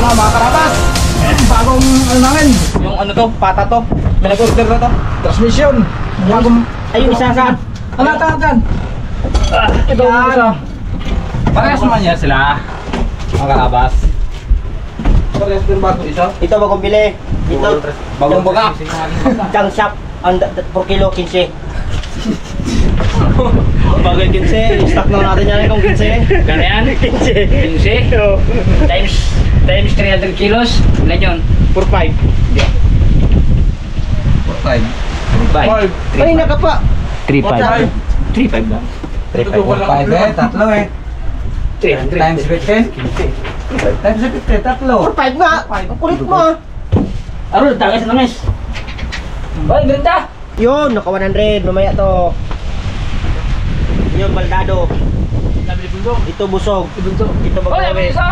mga karabas. Bagong ano namin, yung ano to, pata to. May nag-order na to. Transmission. Bagong, Ayun, isa saan? ano ito? Ito isa. Parehas naman yan sila. Mga karabas. Parehas din bago isa. Ito bagong bili. Ito, Bagong baga. junk shop. Per kilo, 15. Bagay 15. Stock na natin yan kung 15. Gano yan? 15. 15? Times 300 kilos? Ilan yun? 4-5. 5. 5. Ay, naka pa. 3.5. 3.5 lang. 5 eh, tatlo eh. 300. Times 15. Times 15, tatlo. 4-5 nga. Ang kulit mo ah. Arul, tagas na mes. Hoy, ganda! Yun, naka 100. Mamaya to. Yun, baldado. Nabili bundok. Ito busog. Bundok. Ito Hoy, magkawe. nabili isa!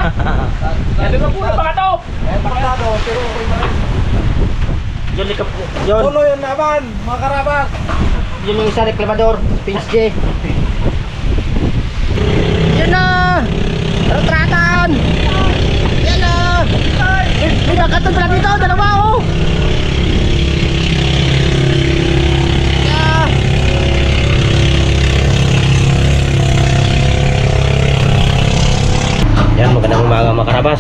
Nabili mo puro baka to! Paktado, pero okay ba? Yun, likap. Yun. Tulo yung naman, mga karabas. Yun yung isa reklamador. Pinch J. Yun na! Retratan! Yan na! May nakatun pala dito, dalawa oh! Yeah. Yan, magandang umaga mga karabas.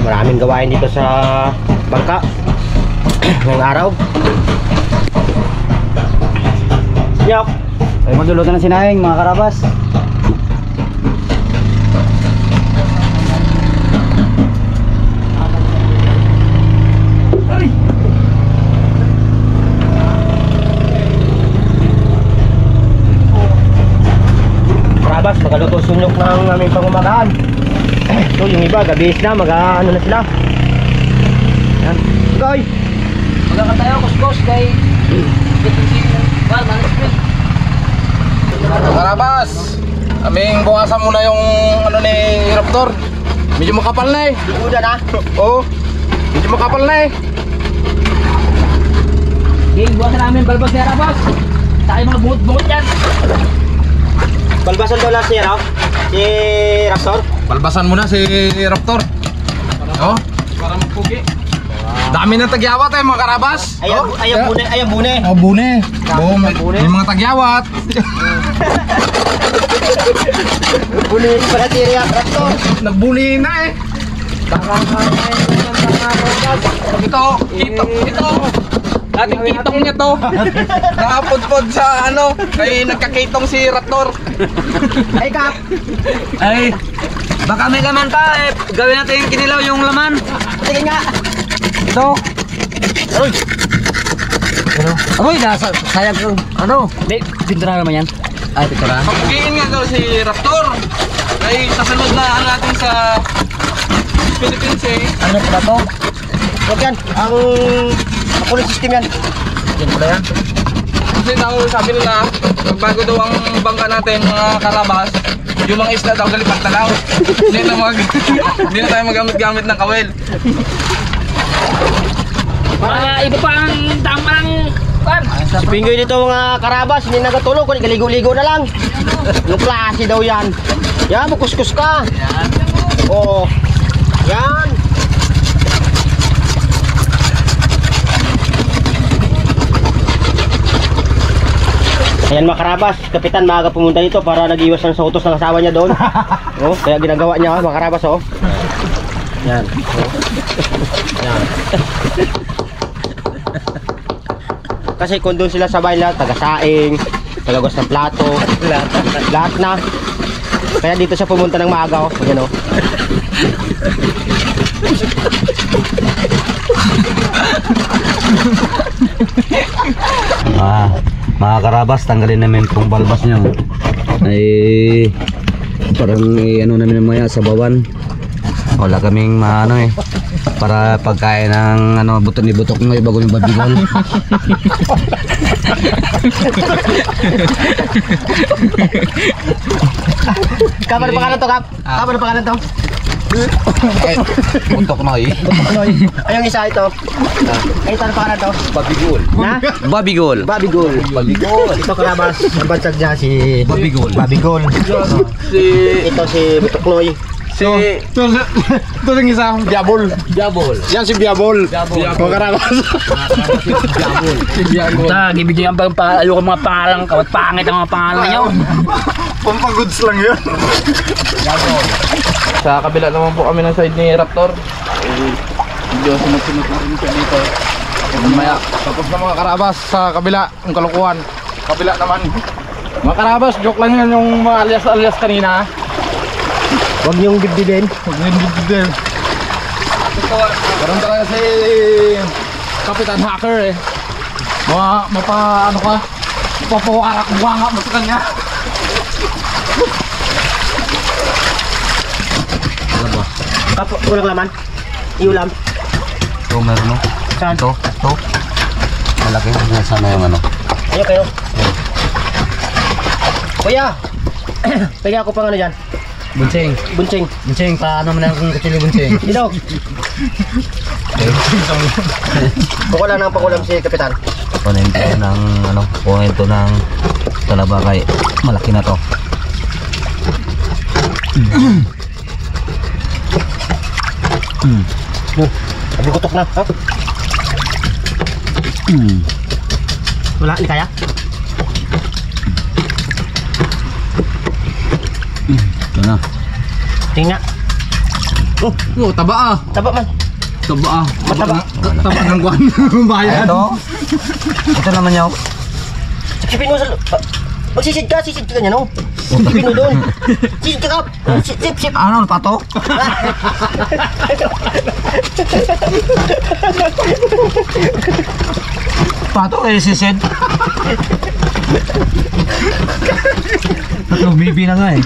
Maraming gawain dito sa bangka ngayong araw. Yok! Ay, magluluto ng sinahing mga karabas. Karabas, magaluto sunyok ng aming pangumagahan. So yung iba, gabis na, ano na sila. Yan. Goy! Magkaka tayo, kuskus kay... Karabas, aming bukasan muna yung ano ni Raptor. Medyo makapal na eh. Uda na. Oo, medyo makapal na eh. Game, buwasan namin balbas ni Arabas. Tayo mga bungot-bungot yan. Balbasan daw lang si, ano? Si Raptor. Balbasan muna si Raptor. Oh, para magpugi. Dami ng tagyawat eh mga karabas. Ayan, Oh, ayan bune, ayan bune. Oh, bune. Oh, may mga tagyawat. Bune pala si Raptor. Nagbuli na eh. Ito, ito. Dating kitong niya to. Nakapudpod sa ano, kay nagkakitong si Raptor. Ay, Kap. Ay, baka may laman pa eh. Gawin natin yung kinilaw yung laman. Tingin nga. Ito. Aroy. Aroy, sayang ko. Ano? Hindi, pintura naman yan. Ay, pintura. Papugiin nga daw si Raptor. Ay kasunod na ano natin sa Philippines eh. Ano pala to? Huwag yan. Ang pulis system yan. Yan pala yan. Kasi daw sabi nila, bago daw ang bangka natin mga karabas, yung mga isla daw galipat na daw. Hindi na tayo magamit-gamit ng kawel. Mga iba pa ang damang kan. Pinggoy dito mga karabas, hindi nagatulog, kung galigo-ligo na lang. Yung klase daw yan. Yan, makuskus ka. Oo. Yan. Ayan mga karabas, kapitan maaga pumunta dito para nag-iwas ng sa utos ng asawa niya doon. Oh, kaya ginagawa niya mga karabas oh. Yan. Oh. Yan. Kasi kung doon sila sa bahay lahat, taga-saing, tagagos ng plato, lahat na. Kaya dito siya pumunta ng maaga oh. Ayan oh. Mga karabas, tanggalin namin itong balbas niya. Ay parang ano namin mamaya sa bawan. Wala kaming ano eh, para pagkain ng ano, buto ni butok ng bago yung babigol. Kapan ang pangalan to, Kap? Kapan ang pangalan to? Butok na eh. Ay, yung isa ito. Ay, ito ang pangalan to? Babigol. Na? Babigol. Babigol. Babigol. Ito karabas, ang bansag niya si Babigol. Babigol. Si Ito si Butukloy. Si... Ito yung isa, Biabol. Jabol. Yan si Biabol. Mga karabas. Ta, gibigyan ang ayoko mga pangalan, kawat pangit ang mga pangalan niyo. Pampagoods lang yun. Sa kabila naman po kami ng side ni Raptor. Medyo sunod-sunod na rin siya dito. Mamaya, tapos na mga karabas sa kabila, ang kalukuhan. Kabila naman. Mga karabas, joke lang yan yung mga alias-alias kanina. Huwag niyong dibdibin. Huwag nyo din. Karoon talaga si Kapitan Hacker eh. Ano ka? Mapapawarak buwanga mo sa kanya. Walang laman. Iulam. Ito meron no? Saan? Ito. Malaki. Nasaan na yung ano? Ayo kayo. Kuya! Pagyan ako pang ano dyan. Bunsing. Bunching. Paano man ang kutsili bunsing? Dito. Pakulam ng pakulam si Kapitan. Kunin ito ng ano? Kunin ito ng talabakay. Malaki na to. Sabi kutok na. Ha? Wala, hindi kaya? Ito na. Tingnan. Oh, taba ah. Taba man. Taba ah. Mataba. Taba ng guwan. Bayan. Ito naman yaw. Sipin mo sa... Magsisid ka niya no? Sipin mo doon. Sisid ka. Sip. Ano? Pato? Pato eh, sisid. Tatlong bibi na nga eh.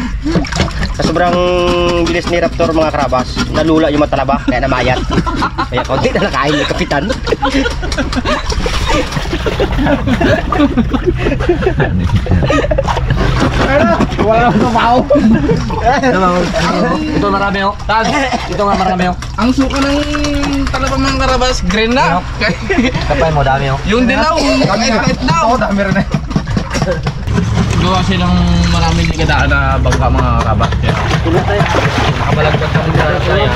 Sa sobrang bilis ni Raptor mga karabas, nalula yung matalaba, kaya namayat. Kaya konti na nakain ni Kapitan. Wala akong kapaw. Ito marami oh. Ito nga marami oh. Ang suka ng talabang mga karabas, green na. Kapay mo, dami oh. Yung dilaw, kahit daw. Ako dami rin eh. Gawa silang maraming ligadaan na bangka mga karabas. Kaya nakabalagkat kami sa saya.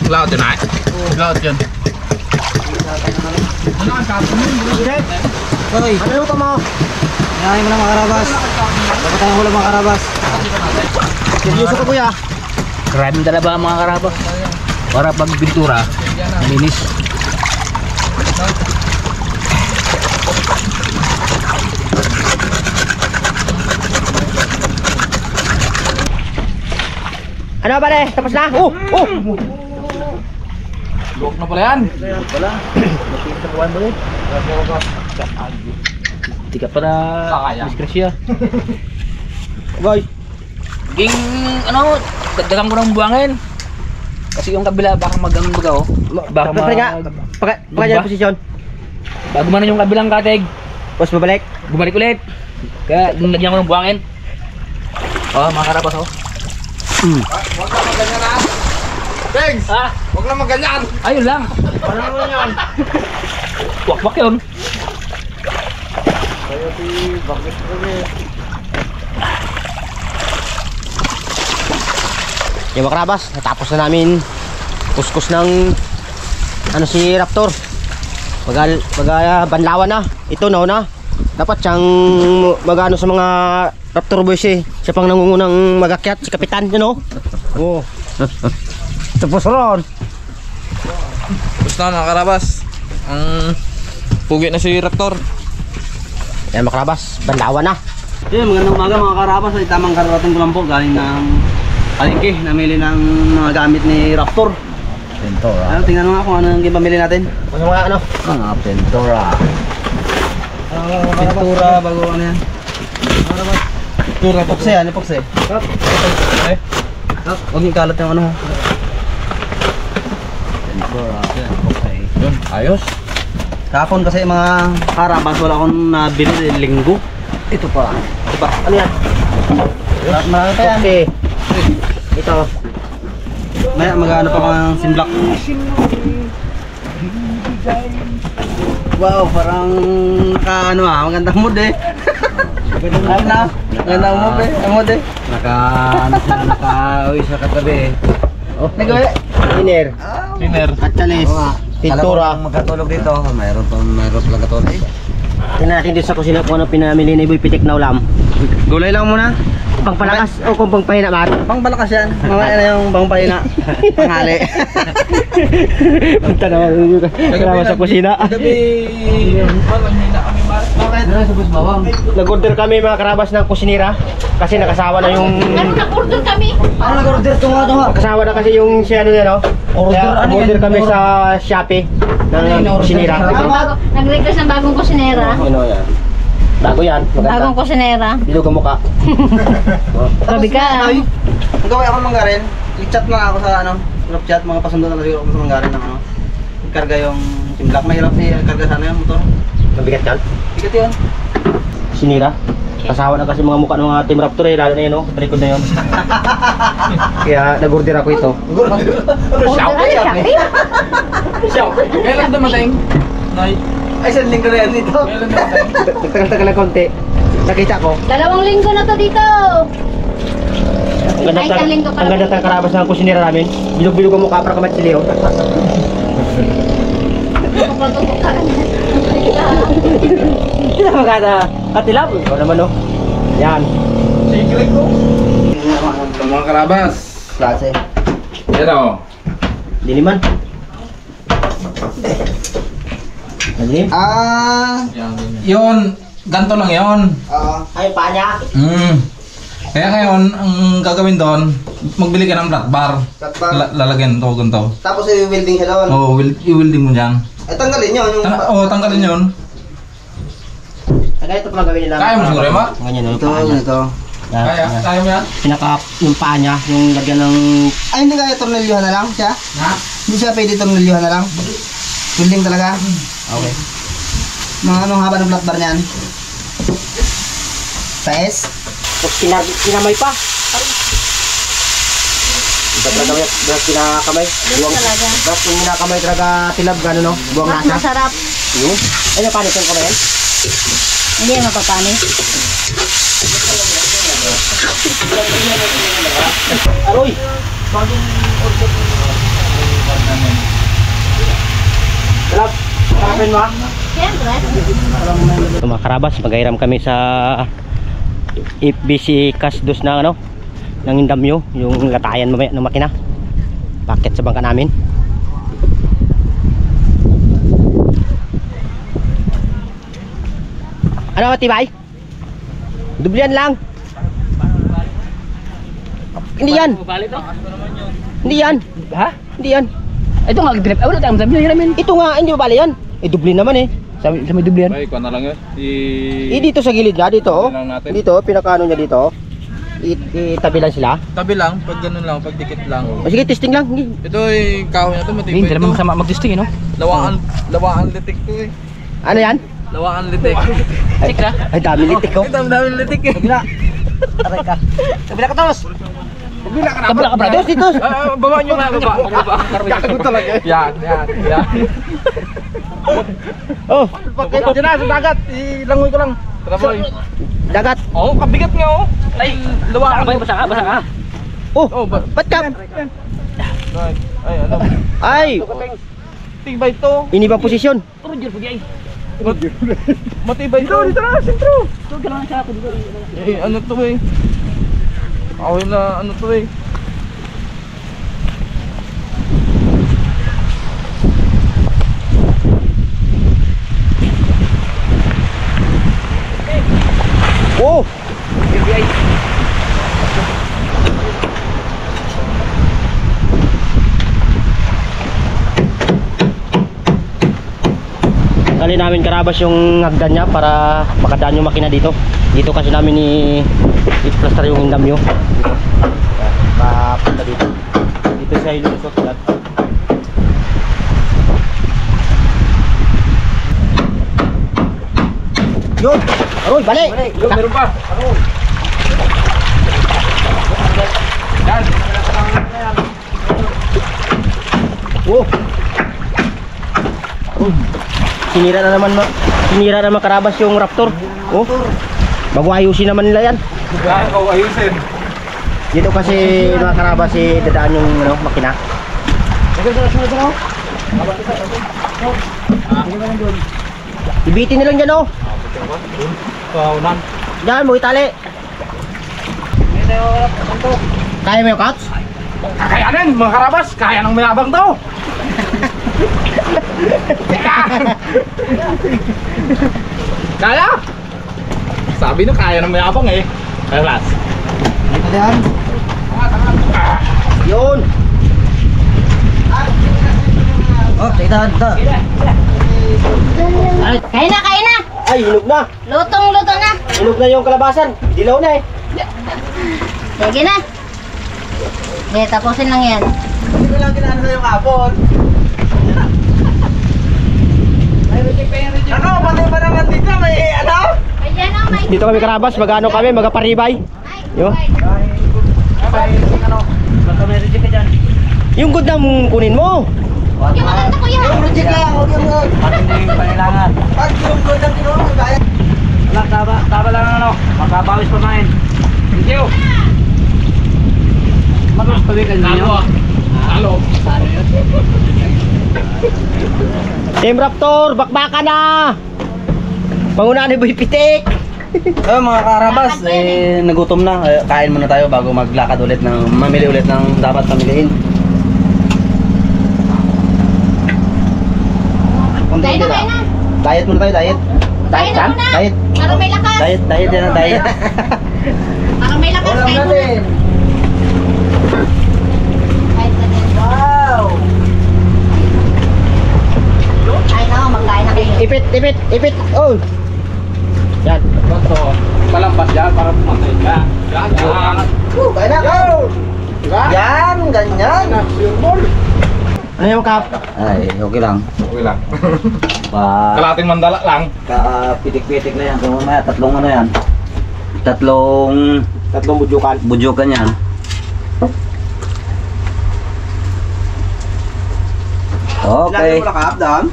Laut yun ay. Laut yun. Hoy, ano ka mo? Yahay mo na mga karabas. Dapat tayong hula mga karabas. Seryoso ka kuya. Grabe talaga ang mga karabas. Para pag pintura, linis. Ano pare? Tapos na? Luwag na pala yan. Hindi ka para diskrasya. Boy. Ging ano, dagdagan ko ng buwangin. Kasi yung kabila baka mag-baga oh. Baka Pagkanya posisyon. Bago man yung kabilang katig, Tapos babalik. bumalik ulit. Kaya lagyan ko ng buwangin. Oh, mga karabas oh. Huwag na maganyan ha. Pegs! Ah, Huwag na maganyan. ayun lang. Ano naman yan? Wakwak yun. Yung mga karabas, natapos na namin kuskus ng ano si Raptor. Banlawan na. Ito na. Dapat siyang magano sa mga Raptor boys eh. Siya pang nangungunang magakyat, si Kapitan, you know? Oo. Tapos ron. Gusto na mga karabas. Ang pugi na si Raptor. Yan mga karabas, banlawan na. Yun, magandang umaga mga karabas. Ay tamang kararating ko lang po. Galing ng palengke. Namili ng mga gamit ni Raptor. Pentora. Ano, tingnan mo nga kung ano yung pamili natin. Yung mga ano? Mga pentora. Pintura, bago ano yan. Tura, epoxy yan, epoxy. Huwag yung kalat yung ano. Pentora. Okay. Yun, ayos. Kahapon kasi mga karabas, wala akong nabili linggo. Ito pa. Diba? Ano yan? Marami pa yan. Okay. Ito. Maya mag-ano pa ng simblak. Wow, parang naka ano magandang mood eh. Magandang mood eh. Naka-uwi sa katabi. Oh, nagawa. Dinner. Dinner. Atsalis. Pintura. Alam mo magkatulog dito. Mayroon pang katulog. Tingnan natin dito sa kusina kung ano pinamili ni Boy Pitik na ulam. Gulay lang muna. Pangpalakas o kung pangpahina, Mar? Pangpalakas yan. Mamaya na yung pangpahina. Panghali. Punta naman sa kusina. Gabi. Walang hina kami, Mar. Bakit? Ano sa bawang? Nag-order kami mga karabas ng kusinira kasi nakasawa na yung... Ano nag-order kami? Ano nag-order to nga to ha? Nakasawa na kasi yung si ano yan, no? Kaya order kami sa Shopee ng kusinira. Nag-request ng bagong kusinera. Ano yan? Bago yan. Bagong kusinera. Bilog ang mukha. Sabi ka. Ang gawin ako manggarin. I-chat lang ako sa ano, group chat, mga pasundo na siguro ako sa manggarin ng ano. Ikarga yung simblak. Mahirap i-karga sana yung motor. Mabigat yan. Bigat yun. Kusinira. Kasawa na kasi mga mukha ng mga Team Raptor eh, lalo na yun, no? Record na yun. Kaya nag-order ako ito. Shopee? Kailan dumating? Nay. Ay, saan link ko na yan dito? Kailan dumating? Nagtagal-tagal ng konti. Nakita ko. 2 linggo na to dito. Ang ganda Ay, isang linggo pa ang ganda lang. ng karabas ng kusinira namin. Bilog-bilog ang mukha para kamat si Leo. Hindi na magkata. Katilap. Ikaw naman, no? Yan. Secret ko. Ito mga karabas. Klase. Yan o. Diniman. Nadilim? Yun, ganito lang yun. Ay, paa niya. Kaya ngayon, ang gagawin doon, magbili ka ng flat bar. Flat bar. Lalagyan to, ganito. Tapos i-welding siya doon. Oo, i-welding mo dyan. Ay, tanggalin nyo yung... Tanggalin yun. Ay, ganito pala gawin nila. Kaya mo siguro, Ma? Ganyan, yung Ito, paa niya. ito. Yan, Kaya, yan. kaya mo yan? Pinaka, yung paa niya, yung lagyan ng... Ay, hindi kaya tornilyuhan na lang siya? Ha? Hindi siya pwede tornilyuhan na lang? Welding talaga? Okay. Mga anong haba ng flat bar niyan? Taes? Tapos kinamay pa. Iba talaga yung kinakamay. Buwang, talaga. ba't yung kinakamay talaga tilab, gano'n, no? Buwang Mas nasa. masarap. Yun. Ay, paano itong kamay yan? Hindi yan mapapanis. Aroy! Kalap! Kalapin mo, Siyempre. Ito mga karabas, magairam kami sa FBC Casdos na ano, ng Indamyo, yung latayan mamaya ng makina. Paket sa bangka namin. Ano matibay? Dublian lang. Hindi yan. Hindi yan. Ha? Hindi yan. Ito nga, grip. Wala tayong sabi nyo namin. Ito nga, hindi ba bali yan? Eh, dublin naman eh. Sa may dublian. Ay, ikaw na lang yun. Eh, dito sa gilid niya, dito oh. Tabi lang natin. Dito, pinakano niya dito. Itabi lang sila. Tabi lang, pag ganun lang, pag dikit lang. O sige, testing lang. Sige. Ito ay kahoy na to, matibay Hindi naman ito. masama mag-testing, no? Lawaan litik to eh. Ano yan? Lawaan litik. Check na. Ay, dami litik ko. Ito, ang daming litik eh. Aray ka. Kabila ka, Tos. Kabila ka, brother. Tos, dito. Baba nyo nga, baba. Gago talaga. Yan. Oh, Diyan na, sa dagat. Ilangoy ko lang. Tara boy. dagat. Oo, kabigat nga oh. Ay, lawaan. Basa ka. Oh, Oh, ba't ka? Ay, ano? Ay, Tibay to. inibang posisyon. Roger, pagay. Matibay to. Dito na, sentro. Ito ka lang sa ako dito. Eh, ano to eh? Ako na, ano to eh? Oh, tali namin karabas yung hagdan niya para makadaan yung makina dito. Dito kasi namin i-plaster yung indamyo. Papunta dito. Dito sa ilusot. Yun! Aroy, balik! Meron pa. Yan. Oh. Sinira naman karabas yung Raptor. Oh. Bago ayusin naman nila yan. Kaya ko ayusin. Dito kasi mga karabas dadaan yung makina. Ibitin nilang dyan oh. Kaunan. Diyan, mo itali. Kaya mo yung cuts? Kakayanin mga karabas, kaya ng mayabang to. Kaya? Sabi na kaya ng mayabang eh. Karabas. Yan. Yun. Oh, kita. Ay, Kaya na. ay, hinog na. Lutong-luto na. Hinog na yung kalabasan. Dilaw na eh. Sige na. Sige, tapusin lang yan. Hindi ko lang kinaano sa yung kapon. Ano, patay pa naman dito, may ano? Ayan o, may... Dito kami karabas, mag-ano kami, magaparibay. Yo. Yung good na kunin mo. Yung maganda ko yan. Yung reject lang, huwag yung Hindi pangailangan. pag yung good ang kinuha, gaya. Wala, taba lang ano. Makabawis pa main. Thank you. Matos pawikan ninyo. Halo. Team Raptor, bakbaka na. Pangunahan ni Boy Pitik. Mga karabas, nagutom na. Kain muna tayo bago maglakad ulit mamili ulit ng dapat pamiliin. Kaya na. Diet muna tayo, diet. Kaya na muna. Diet. Para may lakas. Diet yan ang diet. Para may lakas. Kaya muna. Kahit na din. Wow! Ay na, magkain na kayo. Ipit. Oh. Yan. Ito, palampas yan para pumatay ka. Yan. Kain na! Yan, ganyan. Ano yung kap? Ay, okay lang. Okay lang. Pa, Kalating mandala lang. pitik-pitik na yan. Kung mamaya, tatlong ano yan. Tatlong bujukan. bujukan yan. Okay. Sinabi mo na kap, Dan?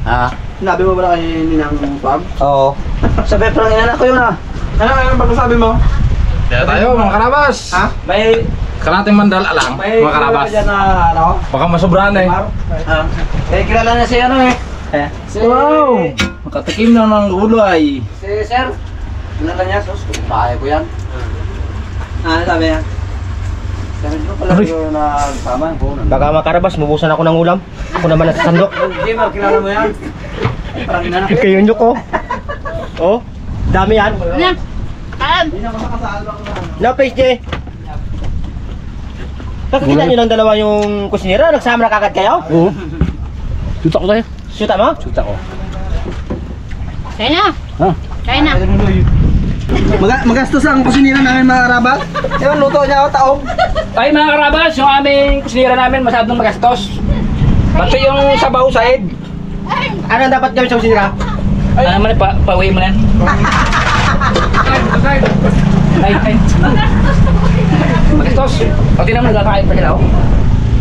Ha? Sinabi mo ba na kay Ninang Pab? Oo. Sabi parang inanak ko yun ah. Ano ba sabi mo? Kaya tayo mga karabas. Ha? May Kalating mandala lang mga karabas. dyan na ano? Baka masobrahan eh. Ah. Kilala na si ano eh. Wow! Makatikim na ng gulay. Si Sir. Kilala niya, sus. Kaya ko yan. Ano sabi niya? Sabi ko pala yung nagsama ko. Baka makarabas, mubusan ako ng ulam. Ako naman nasa sandok. Hindi mo, kilala mo yan. Parang inanak. Kayo nyo ko. Oh, dami yan. Ano? Kalam. No, Paige J. Nakikita nyo lang dalawa yung kusinera, nagsama na kagad kayo? Oo. Tuta ko tayo. Shoot mo? Tuta ko. Kaya na. Ha? Kaya na. Magastos ang kusinira namin mga karabas. Ewan, luto niya ako taob. Tayo mga karabas, yung aming kusinira namin masyadong magastos. Pati yung sabaw sahid. Ano ang dapat gawin sa kusinera? Ano naman, pauwi mo na yan. Ay. Magastos. O di naman nagkakain pa sila.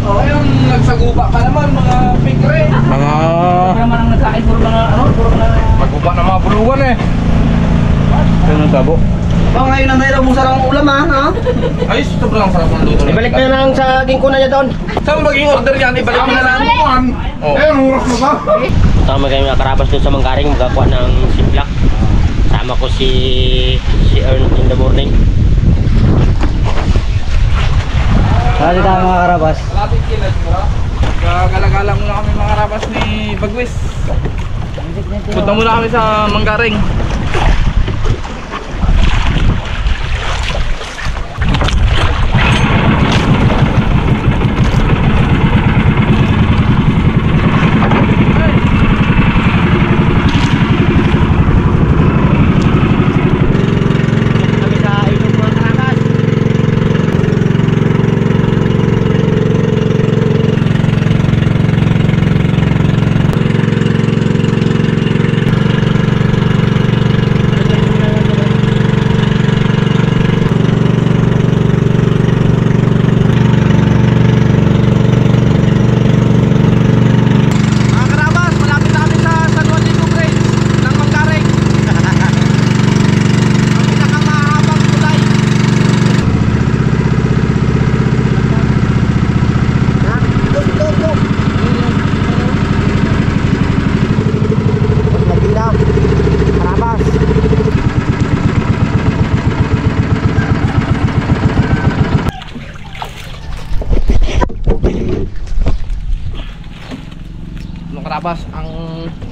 Oh, yung nagsagupa pa naman, mga pikre. Mga Ano naman ang nagkain, puro mga maguba ng mga bulugan eh. Ano ang tabo? Ngayon ang dahil umusar ang ulam ha. Ay, sobrang sarap ng luto. Ibalik na lang sa gingkuna niya doon. Saan maging order yan? Ibalik mo na lang. Oh. Eh, ang oras na ba? Tama kayo mga karabas doon sa Manggaring, magkakuha ng simplak. Sama ko si Ern in the morning. Kasi tayo mga karabas. Kalating kilad mo. Gagala-gala muna kami mga rabas ni Bagwis. Punta muna kami sa Manggaring. Kami sa ilog mga karabas.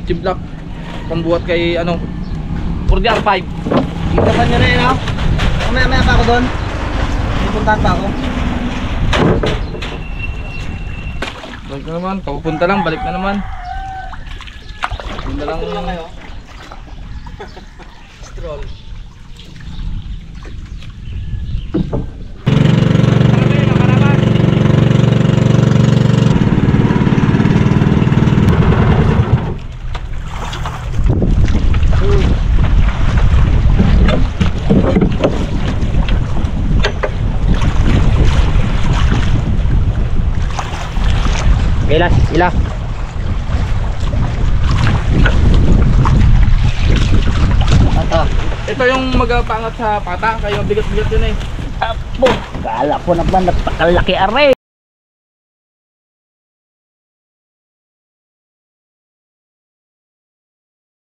Chimlak. Pambuhat kay ano, 4DR5. Ikapan nyo na yun, no? Maya pa ako doon. May puntahan pa ako. Balik na naman, papunta lang, balik na naman. Yun na lang. Stroll. Ilas, ila. Ito yung magapangat sa pata, kaya mabigat-bigat yun eh. Apo, kala ko naman napakalaki aray.